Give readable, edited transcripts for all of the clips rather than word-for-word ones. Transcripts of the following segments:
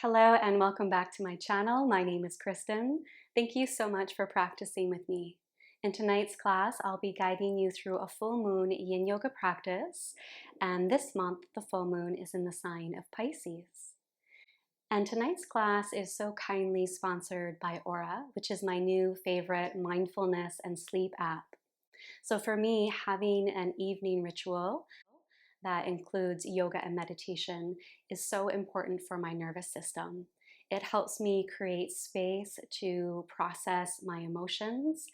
Hello and welcome back to my channel. My name is Kristen. Thank you so much for practicing with me. In tonight's class, I'll be guiding you through a full moon Yin Yoga practice, and this month the full moon is in the sign of Pisces. And tonight's class is so kindly sponsored by Aura, which is my new favorite mindfulness and sleep app. So for me, having an evening ritual that includes yoga and meditation is so important for my nervous system. It helps me create space to process my emotions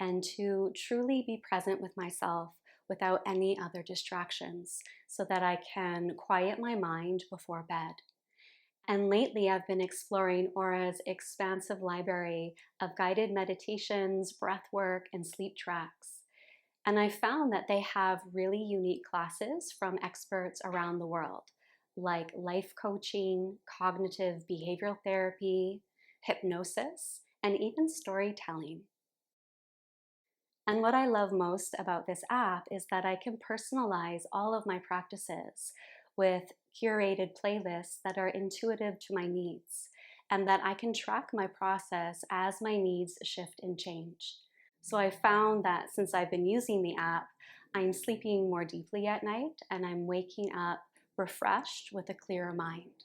and to truly be present with myself without any other distractions so that I can quiet my mind before bed. And lately I've been exploring Aura's expansive library of guided meditations, breath work, and sleep tracks. And I found that they have really unique classes from experts around the world, like life coaching, cognitive behavioral therapy, hypnosis, and even storytelling. And what I love most about this app is that I can personalize all of my practices with curated playlists that are intuitive to my needs, and that I can track my process as my needs shift and change. So I found that since I've been using the app, I'm sleeping more deeply at night and I'm waking up refreshed with a clearer mind.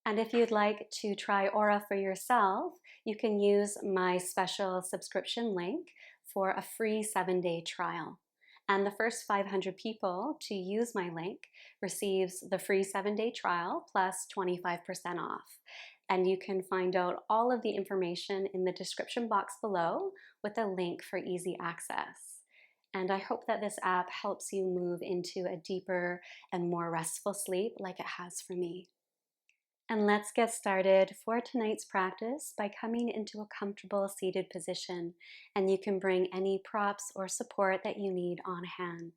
And if you'd like to try Aura for yourself, you can use my special subscription link for a free 7-day trial. And the first 500 people to use my link receives the free 7-day trial plus 25% off. And you can find out all of the information in the description box below with a link for easy access. And I hope that this app helps you move into a deeper and more restful sleep like it has for me. And let's get started for tonight's practice by coming into a comfortable seated position. And you can bring any props or support that you need on hand.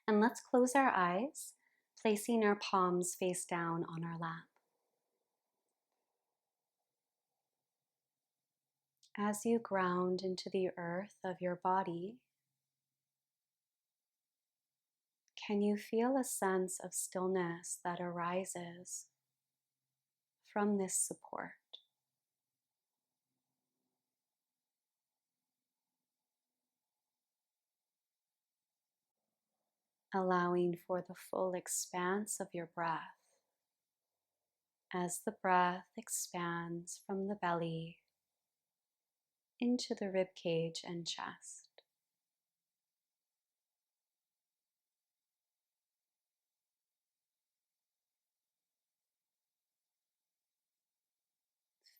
And let's close our eyes, placing our palms face down on our lap. As you ground into the earth of your body, can you feel a sense of stillness that arises from this support? Allowing for the full expanse of your breath as the breath expands from the belly into the rib cage and chest.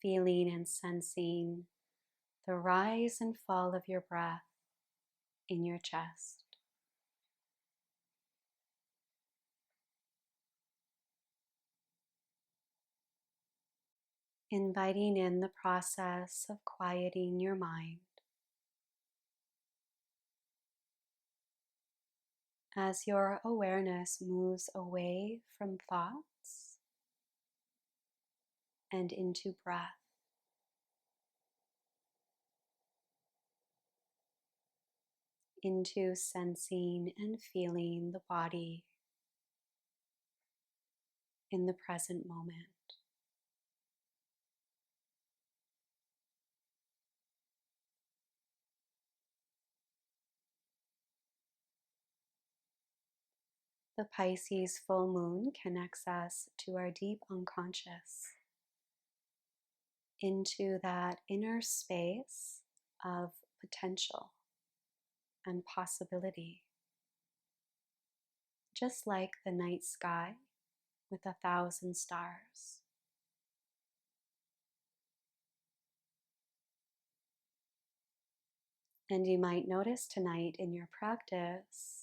Feeling and sensing the rise and fall of your breath in your chest. Inviting in the process of quieting your mind as your awareness moves away from thoughts and into breath. Into sensing and feeling the body in the present moment. The Pisces full moon connects us to our deep unconscious, into that inner space of potential and possibility, just like the night sky with 1,000 stars. And you might notice tonight in your practice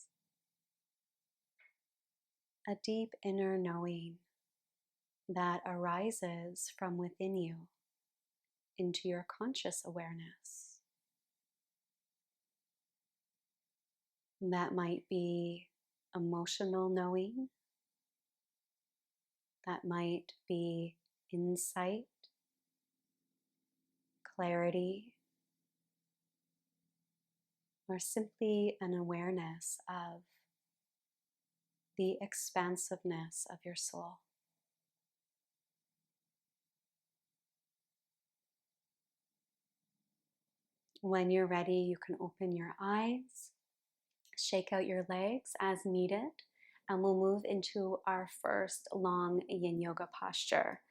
a deep inner knowing that arises from within you into your conscious awareness. That might be emotional knowing, that might be insight, clarity, or simply an awareness of the expansiveness of your soul. When you're ready, you can open your eyes, shake out your legs as needed, and we'll move into our first long yin yoga posture.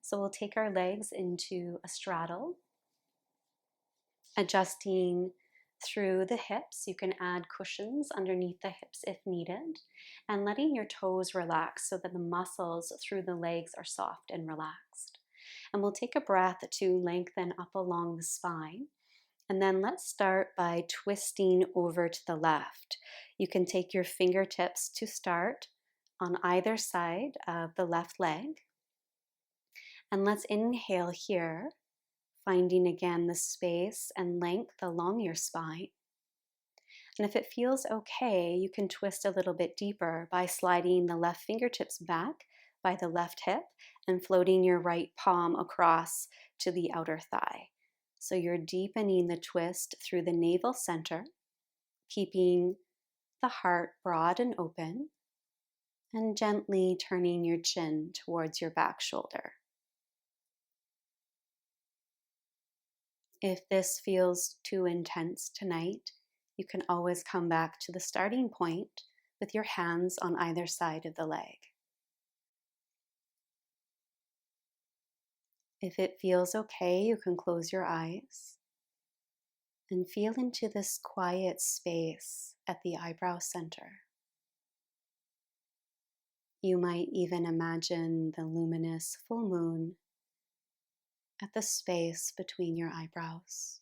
So we'll take our legs into a straddle, adjusting through the hips. You can add cushions underneath the hips if needed, and letting your toes relax so that the muscles through the legs are soft and relaxed. And we'll take a breath to lengthen up along the spine. And then let's start by twisting over to the left. You can take your fingertips to start on either side of the left leg. And let's inhale here, finding again the space and length along your spine. And if it feels okay, you can twist a little bit deeper by sliding the left fingertips back by the left hip and floating your right palm across to the outer thigh. So you're deepening the twist through the navel center, keeping the heart broad and open, and gently turning your chin towards your back shoulder. If this feels too intense tonight, you can always come back to the starting point with your hands on either side of the leg. If it feels okay, you can close your eyes and feel into this quiet space at the eyebrow center. You might even imagine the luminous full moon at the space between your eyebrows.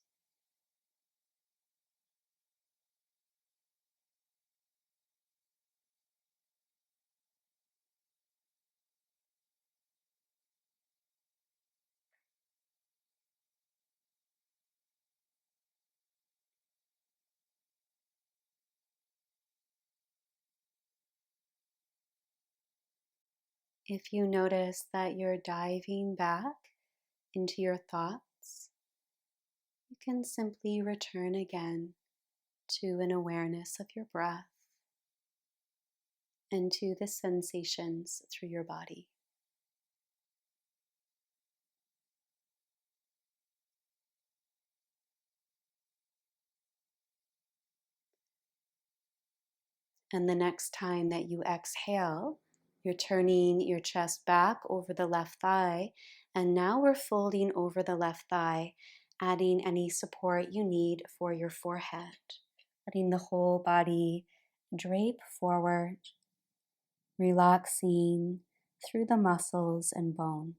If you notice that you're diving back into your thoughts, you can simply return again to an awareness of your breath and to the sensations through your body. And the next time that you exhale, you're turning your chest back over the left thigh. And now we're folding over the left thigh, adding any support you need for your forehead, letting the whole body drape forward, relaxing through the muscles and bone.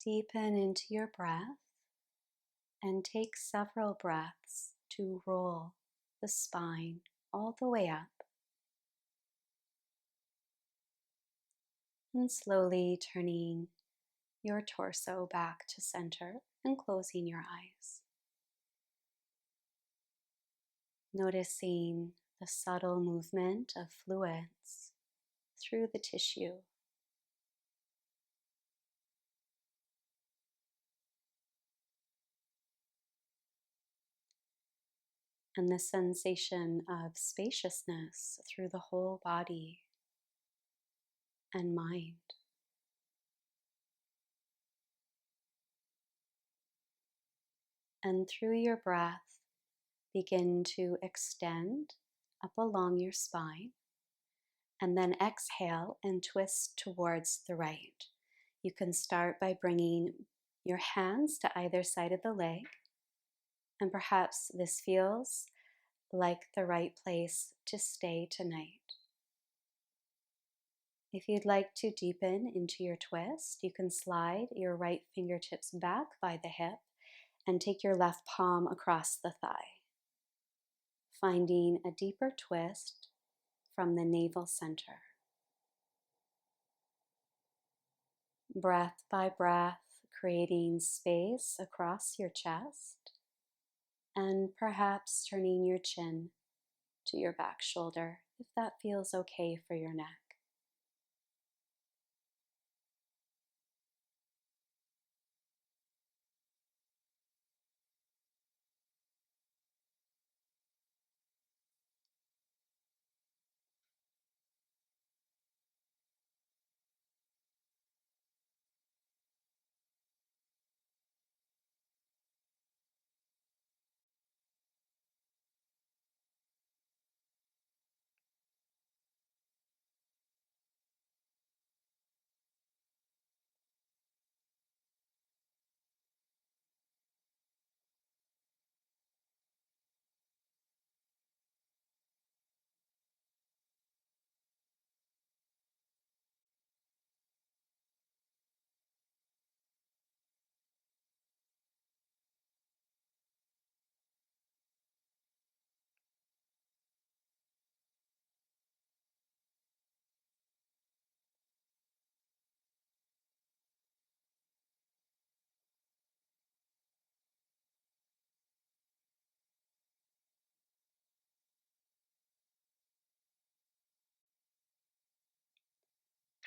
Deepen into your breath and take several breaths to roll the spine all the way up. And slowly turning your torso back to center and closing your eyes. Noticing the subtle movement of fluids through the tissue. And the sensation of spaciousness through the whole body and mind. And through your breath, begin to extend up along your spine, and then exhale and twist towards the right. You can start by bringing your hands to either side of the leg, and perhaps this feels like the right place to stay tonight. If you'd like to deepen into your twist, you can slide your right fingertips back by the hip and take your left palm across the thigh, finding a deeper twist from the navel center. Breath by breath, creating space across your chest, and perhaps turning your chin to your back shoulder if that feels okay for your neck.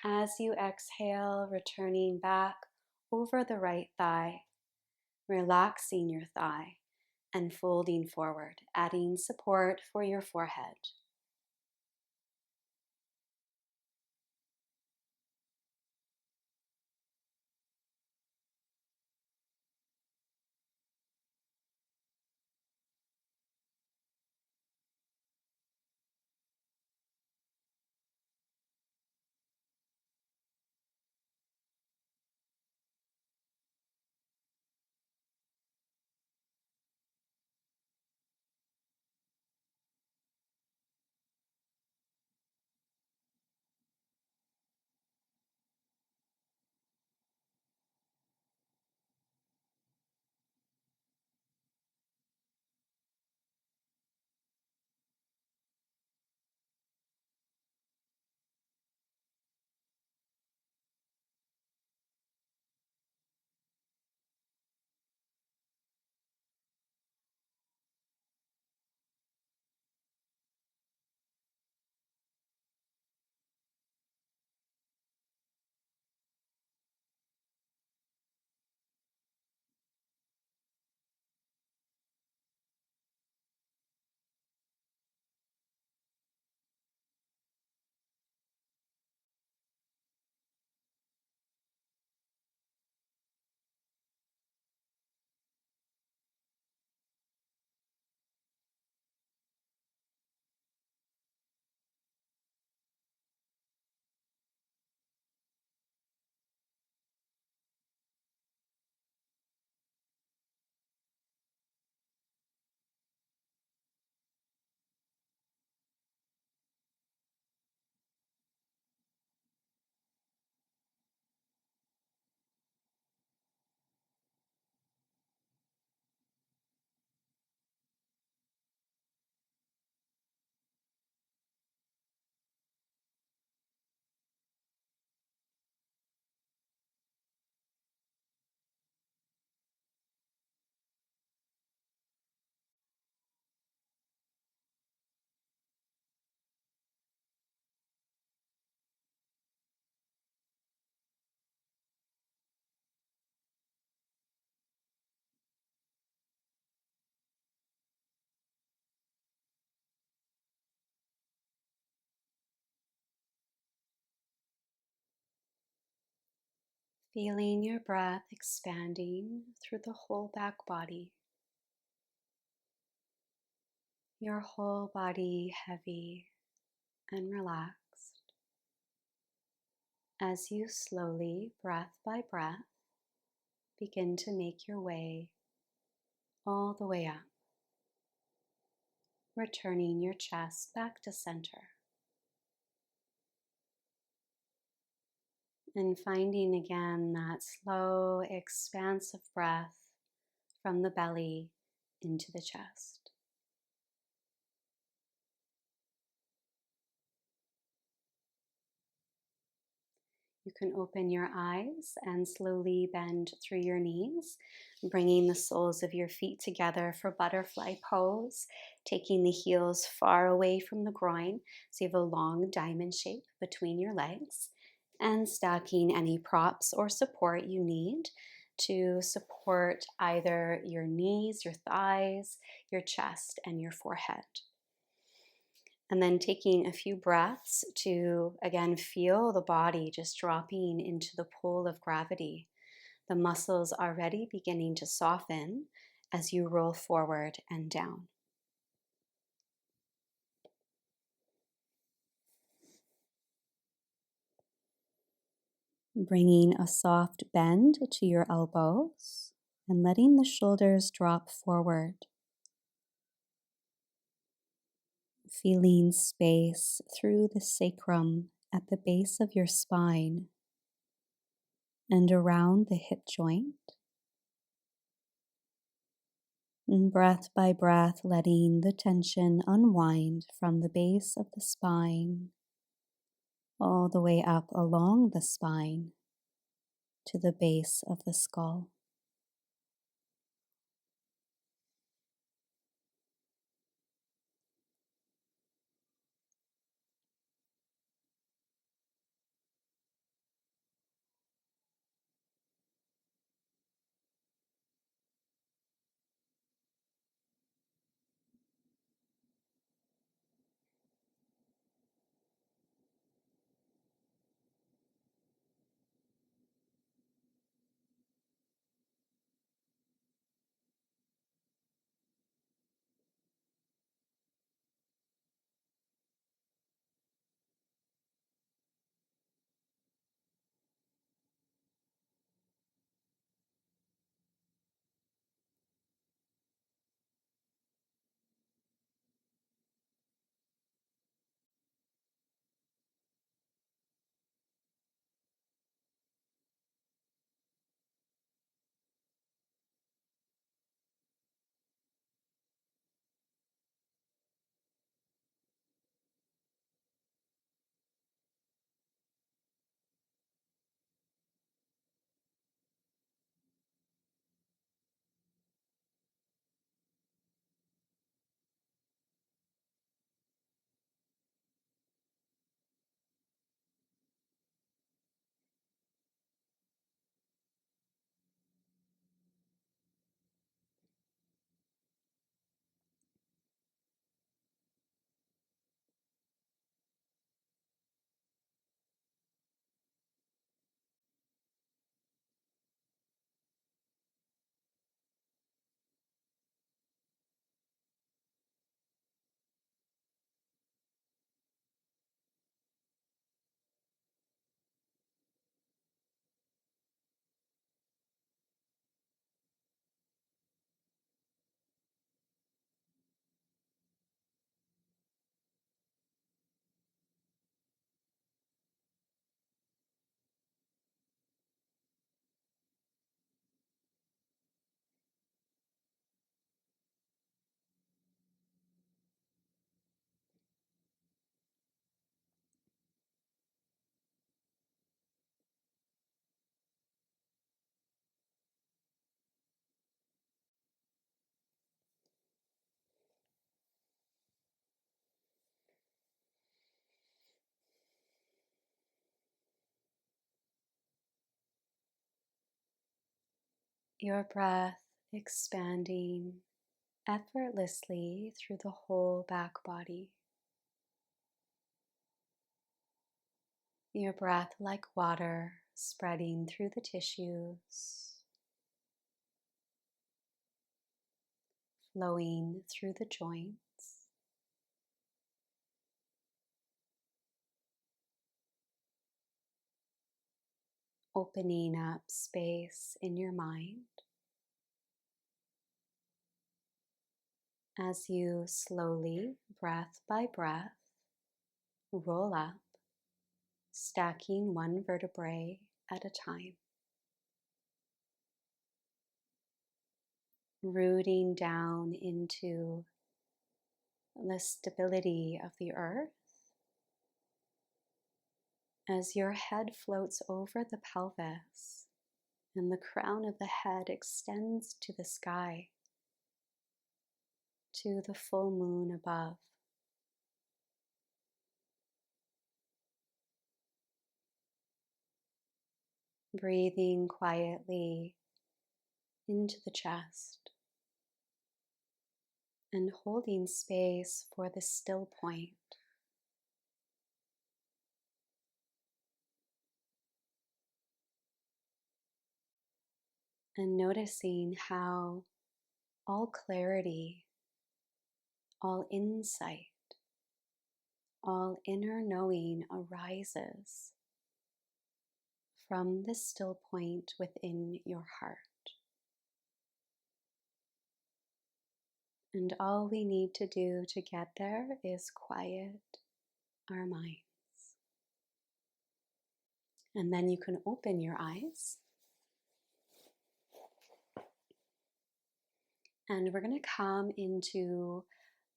As you exhale, returning back over the right thigh, relaxing your thigh and folding forward, adding support for your forehead. Feeling your breath expanding through the whole back body, your whole body heavy and relaxed as you slowly, breath by breath, begin to make your way all the way up, returning your chest back to center and finding again that slow, expansive breath from the belly into the chest. You can open your eyes and slowly bend through your knees, bringing the soles of your feet together for butterfly pose, taking the heels far away from the groin so you have a long diamond shape between your legs, and stacking any props or support you need to support either your knees, your thighs, your chest, and your forehead. And then taking a few breaths to, again, feel the body just dropping into the pull of gravity. The muscles already beginning to soften as you roll forward and down. Bringing a soft bend to your elbows and letting the shoulders drop forward. Feeling space through the sacrum at the base of your spine and around the hip joint. And breath by breath, letting the tension unwind from the base of the spine all the way up along the spine to the base of the skull. Your breath expanding effortlessly through the whole back body. Your breath like water spreading through the tissues, flowing through the joints, opening up space in your mind as you slowly, breath by breath, roll up, stacking one vertebrae at a time, rooting down into the stability of the earth as your head floats over the pelvis and the crown of the head extends to the sky, to the full moon above. Breathing quietly into the chest and holding space for the still point. And noticing how all clarity, all insight, all inner knowing arises from this still point within your heart. And all we need to do to get there is quiet our minds. And then you can open your eyes. And we're going to come into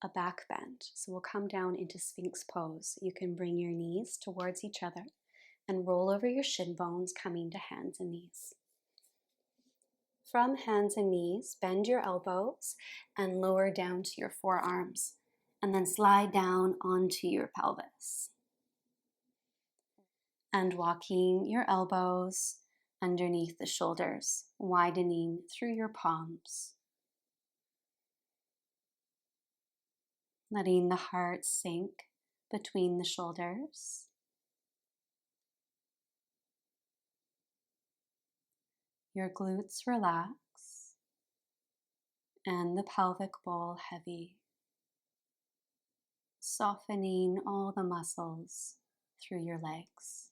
a back bend. So we'll come down into Sphinx pose. You can bring your knees towards each other and roll over your shin bones, coming to hands and knees. From hands and knees, bend your elbows and lower down to your forearms, and then slide down onto your pelvis. And walking your elbows underneath the shoulders, widening through your palms. Letting the heart sink between the shoulders. Your glutes relax and the pelvic bowl heavy, softening all the muscles through your legs.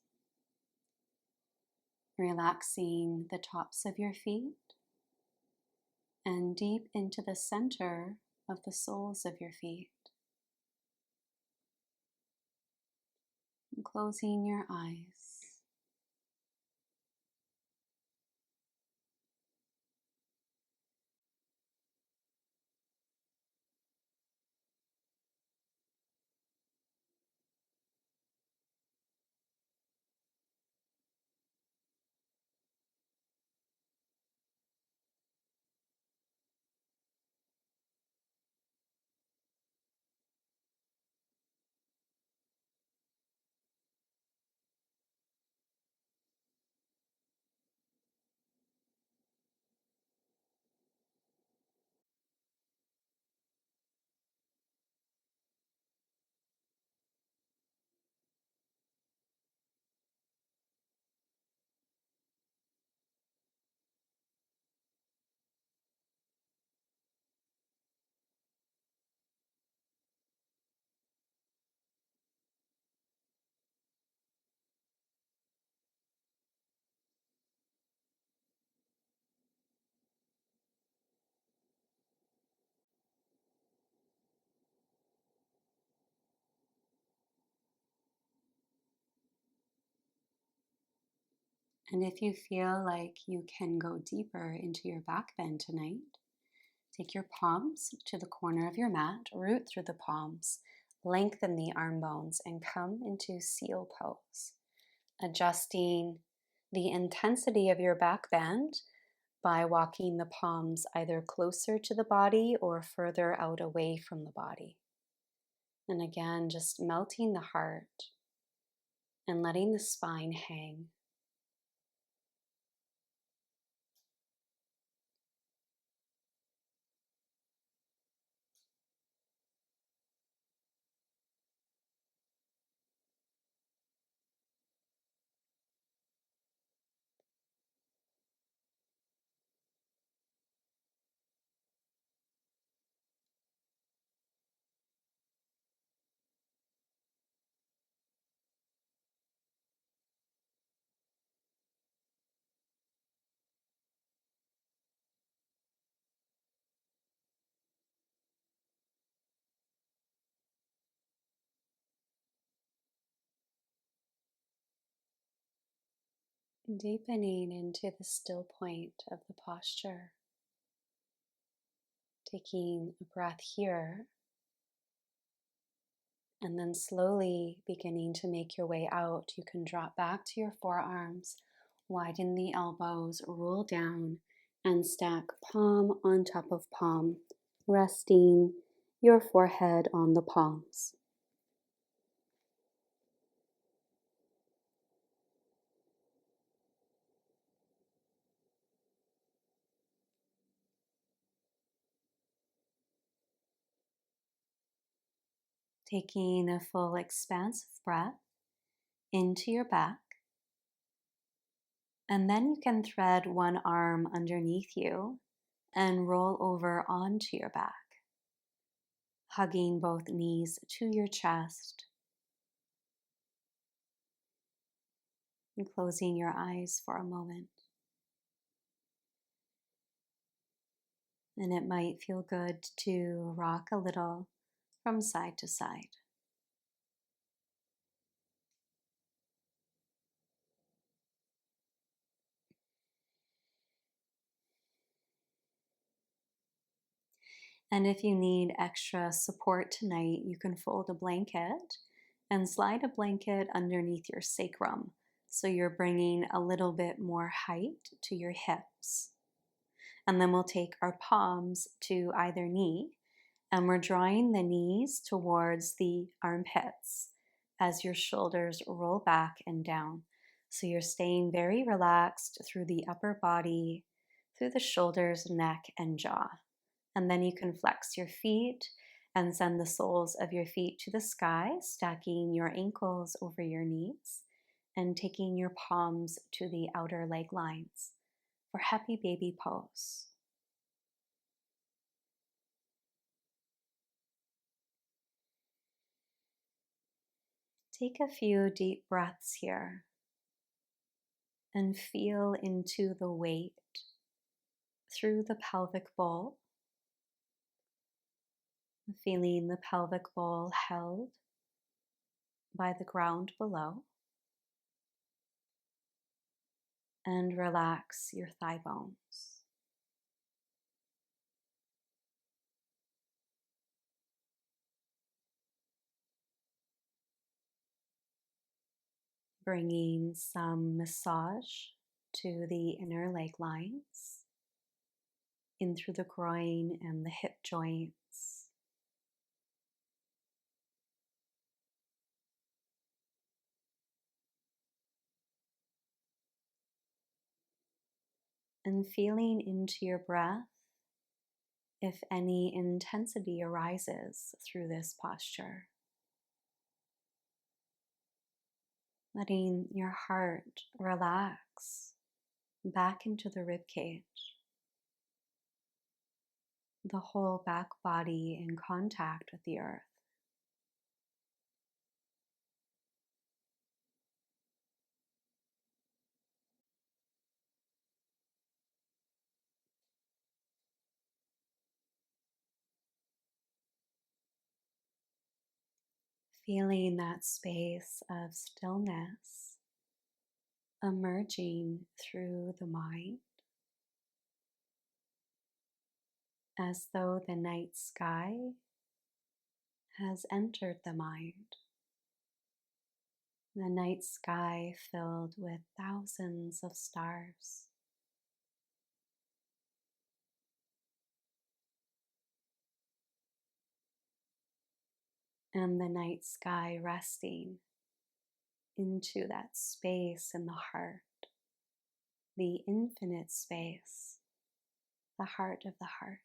Relaxing the tops of your feet and deep into the center of the soles of your feet. And closing your eyes. And if you feel like you can go deeper into your back bend tonight, take your palms to the corner of your mat, root through the palms, lengthen the arm bones, and come into seal pose, adjusting the intensity of your back bend by walking the palms either closer to the body or further out away from the body. And again, just melting the heart and letting the spine hang. deepening into the still point of the posture. Taking a breath here, and then slowly beginning to make your way out. You can drop back to your forearms, widen the elbows, roll down, and stack palm on top of palm, resting your forehead on the palms. Taking a full expansive breath into your back, and then you can thread one arm underneath you and roll over onto your back, hugging both knees to your chest and closing your eyes for a moment. And it might feel good to rock a little from side to side. And if you need extra support tonight, you can fold a blanket and slide a blanket underneath your sacrum. So you're bringing a little bit more height to your hips. And then we'll take our palms to either knee, and we're drawing the knees towards the armpits as your shoulders roll back and down. So you're staying very relaxed through the upper body, through the shoulders, neck, and jaw. And then you can flex your feet and send the soles of your feet to the sky, stacking your ankles over your knees and taking your palms to the outer leg lines for happy baby pose. Take a few deep breaths here and feel into the weight through the pelvic bowl, feeling the pelvic bowl held by the ground below, and relax your thigh bones. Bringing some massage to the inner leg lines, in through the groin and the hip joints. And feeling into your breath if any intensity arises through this posture. Letting your heart relax back into the rib cage, the whole back body in contact with the earth. Feeling that space of stillness emerging through the mind, as though the night sky has entered the mind. The night sky filled with thousands of stars. And the night sky resting into that space in the heart, the infinite space, the heart of the heart.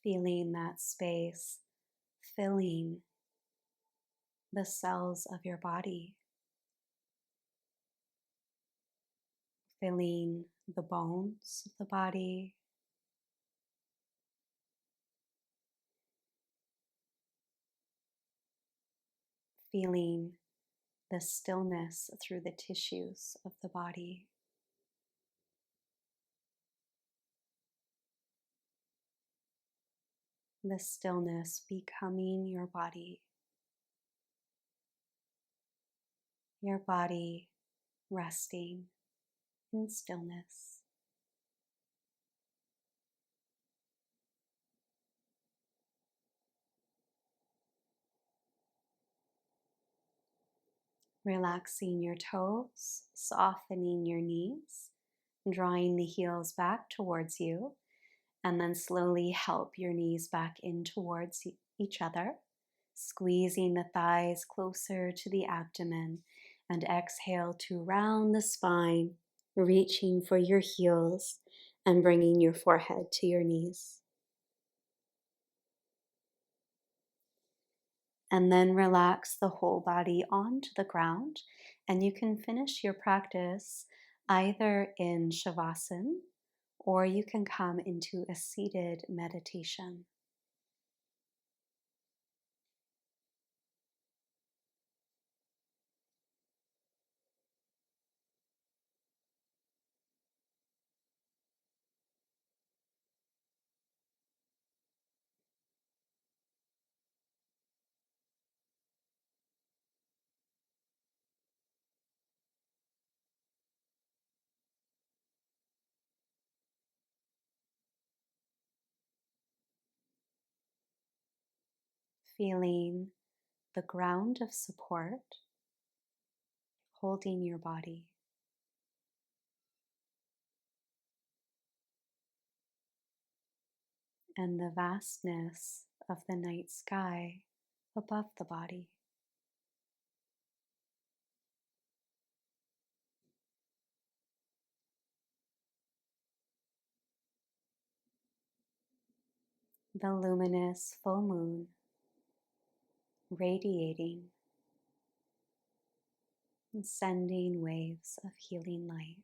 Feeling that space filling the cells of your body, filling the bones of the body, feeling the stillness through the tissues of the body. The stillness becoming your body resting in stillness. Relaxing your toes, softening your knees, drawing the heels back towards you, and then slowly help your knees back in towards each other, squeezing the thighs closer to the abdomen, and exhale to round the spine, reaching for your heels and bringing your forehead to your knees. And then relax the whole body onto the ground, and you can finish your practice either in Shavasana or you can come into a seated meditation. Feeling the ground of support holding your body, and the vastness of the night sky above the body. The luminous full moon radiating and sending waves of healing light.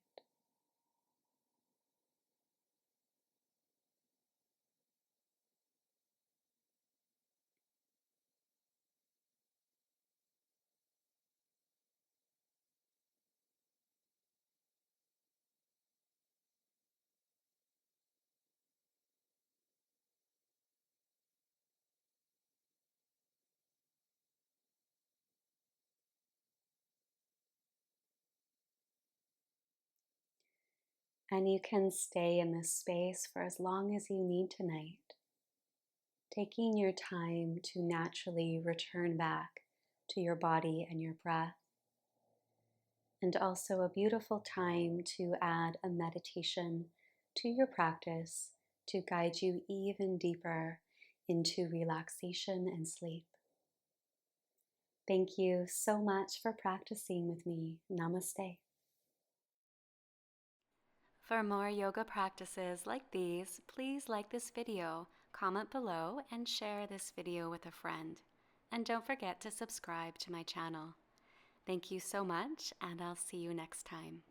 And you can stay in this space for as long as you need tonight, taking your time to naturally return back to your body and your breath. And also a beautiful time to add a meditation to your practice to guide you even deeper into relaxation and sleep. Thank you so much for practicing with me. Namaste. For more yoga practices like these, please like this video, comment below, and share this video with a friend. And don't forget to subscribe to my channel. Thank you so much, and I'll see you next time.